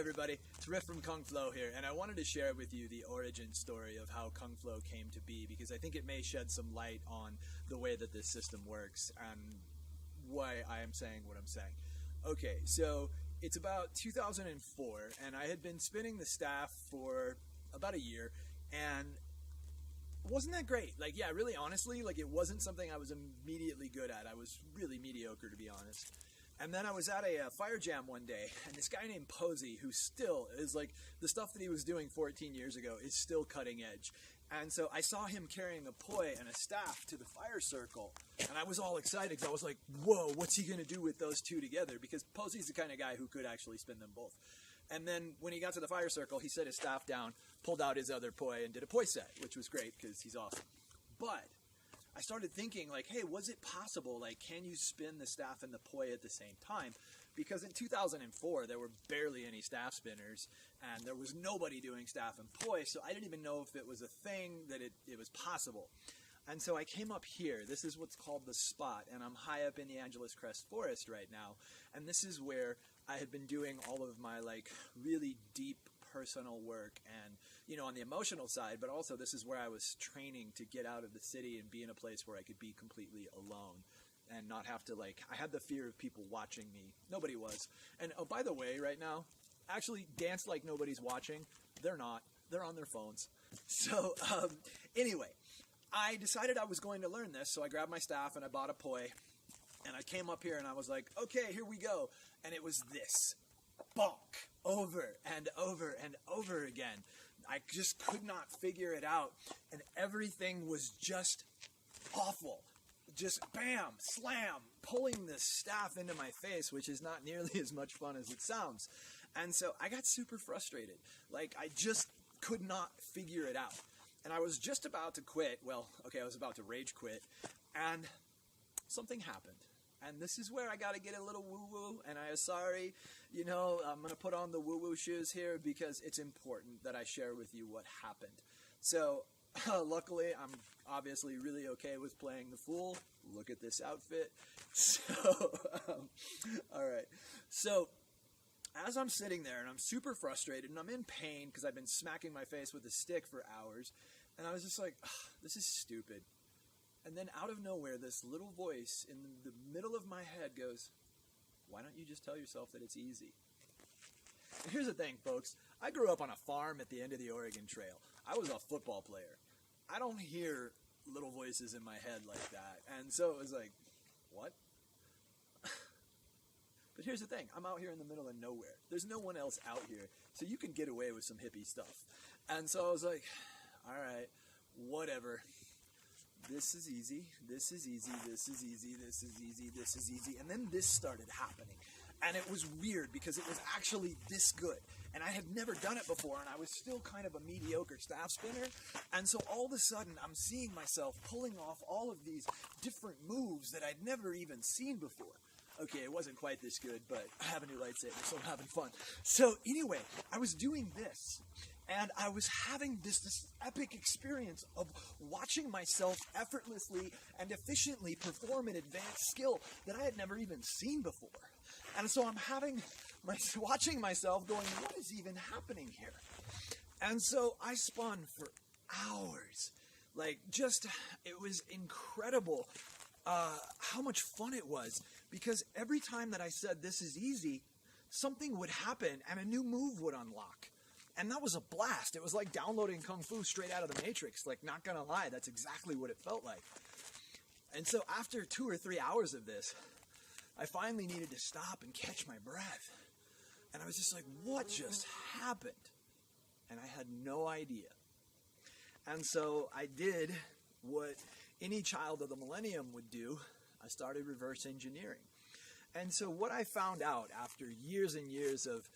everybody, it's Riff from Kung Flow here, and I wanted to share with you the origin story of how Kung Flow came to be, because I think it may shed some light on the way that this system works and why I am saying what I'm saying. Okay, so it's about 2004, and I had been spinning the staff for about a year, and wasn't that great. Like, yeah, really honestly, like, it wasn't something I was immediately good at. I was really mediocre, to be honest. And then I was at a fire jam one day, and this guy named Posey, who still is like, the stuff that he was doing 14 years ago is still cutting edge. And so I saw him carrying a poi and a staff to the fire circle, and I was all excited because I was like, whoa, what's he going to do with those two together? Because Posey's the kind of guy who could actually spin them both. And then when he got to the fire circle, he set his staff down, pulled out his other poi, and did a poi set, which was great because he's awesome. But I started thinking, like, hey, was it possible? Like, can you spin the staff and the poi at the same time? Because in 2004, there were barely any staff spinners, and there was nobody doing staff and poi, so I didn't even know if it was a thing, that it was possible. And so I came up here. This is what's called the Spot, and I'm high up in the Angeles Crest Forest right now. And this is where I had been doing all of my, like, really deep personal work and, you know, on the emotional side, but also this is where I was training to get out of the city and be in a place where I could be completely alone and not have to, like, I had the fear of people watching me. Nobody was. And, oh, by the way, right now, actually dance like nobody's watching. They're not. They're on their phones. So, anyway, I decided I was going to learn this, so I grabbed my staff and I bought a poi, and I came up here and I was like, okay, here we go. And it was this. Bonk. Over and over and over again. I just could not figure it out, and everything was just awful. Just bam, slam, pulling the staff into my face, which is not nearly as much fun as it sounds. And so I got super frustrated. Like, I just could not figure it out. And I was just about to quit. Well, okay, I was about to rage quit, and something happened. And this is where I got to get a little woo-woo, and I am sorry, you know, I'm going to put on the woo-woo shoes here because it's important that I share with you what happened. So, luckily, I'm obviously really okay with playing the fool. Look at this outfit. So, all right. So, as I'm sitting there, and I'm super frustrated, and I'm in pain because I've been smacking my face with a stick for hours, and I was just like, this is stupid. And then out of nowhere, this little voice in the middle of my head goes, why don't you just tell yourself that it's easy? And here's the thing, folks. I grew up on a farm at the end of the Oregon Trail. I was a football player. I don't hear little voices in my head like that. And so it was like, what? But here's the thing. I'm out here in the middle of nowhere. There's no one else out here. So you can get away with some hippie stuff. And so I was like, all right, whatever. This is easy, this is easy, this is easy, this is easy, this is easy. And then this started happening. And it was weird because it was actually this good. And I had never done it before, and I was still kind of a mediocre staff spinner. And so all of a sudden, I'm seeing myself pulling off all of these different moves that I'd never even seen before. Okay, it wasn't quite this good, but I have a new lightsaber, so I'm having fun. So anyway, I was doing this. And I was having this epic experience of watching myself effortlessly and efficiently perform an advanced skill that I had never even seen before. And so I'm watching myself going, what is even happening here? And so I spun for hours. Like, just, it was incredible how much fun it was. Because every time that I said, this is easy, something would happen and a new move would unlock. And that was a blast. It was like downloading Kung Fu straight out of the Matrix. Like, not gonna lie, that's exactly what it felt like. And so after 2 or 3 hours of this, I finally needed to stop and catch my breath. And I was just like, what just happened? And I had no idea. And so I did what any child of the millennium would do. I started reverse engineering. And so what I found out after years and years of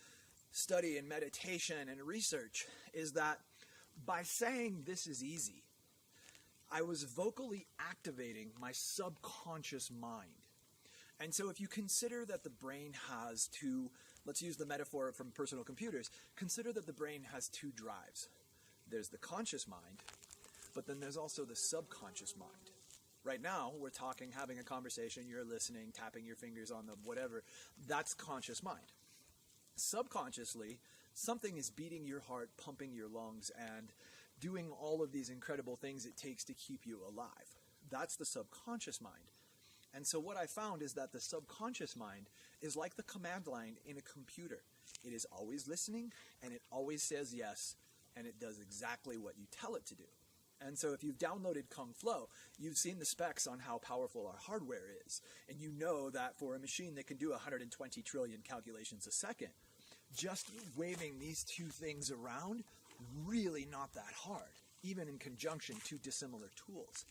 study and meditation and research is that by saying this is easy, I was vocally activating my subconscious mind. And so if you consider that the brain has two, let's use the metaphor from personal computers, consider that the brain has two drives. There's the conscious mind, but then there's also the subconscious mind. Right now, we're talking, having a conversation, you're listening, tapping your fingers on the whatever, that's conscious mind. Subconsciously, something is beating your heart, pumping your lungs, and doing all of these incredible things it takes to keep you alive. That's the subconscious mind. And so what I found is that the subconscious mind is like the command line in a computer. It is always listening, and it always says yes, and it does exactly what you tell it to do. And so if you've downloaded Kung Flow, you've seen the specs on how powerful our hardware is. And you know that for a machine that can do 120 trillion calculations a second, just waving these two things around, really not that hard, even in conjunction, two dissimilar tools.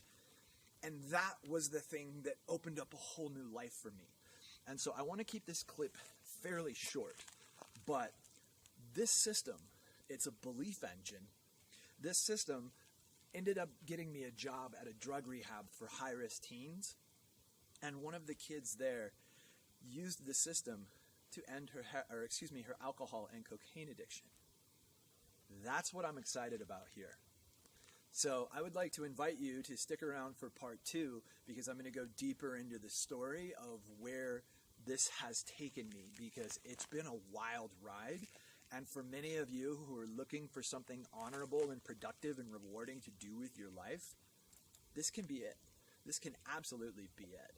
And that was the thing that opened up a whole new life for me. And so I want to keep this clip fairly short, but this system, it's a belief engine. This system ended up getting me a job at a drug rehab for high-risk teens, and one of the kids there used the system to end her alcohol and cocaine addiction. That's what I'm excited about here. So I would like to invite you to stick around for part 2, because I'm going to go deeper into the story of where this has taken me, because it's been a wild ride. And for many of you who are looking for something honorable and productive and rewarding to do with your life, this can be it. This can absolutely be it.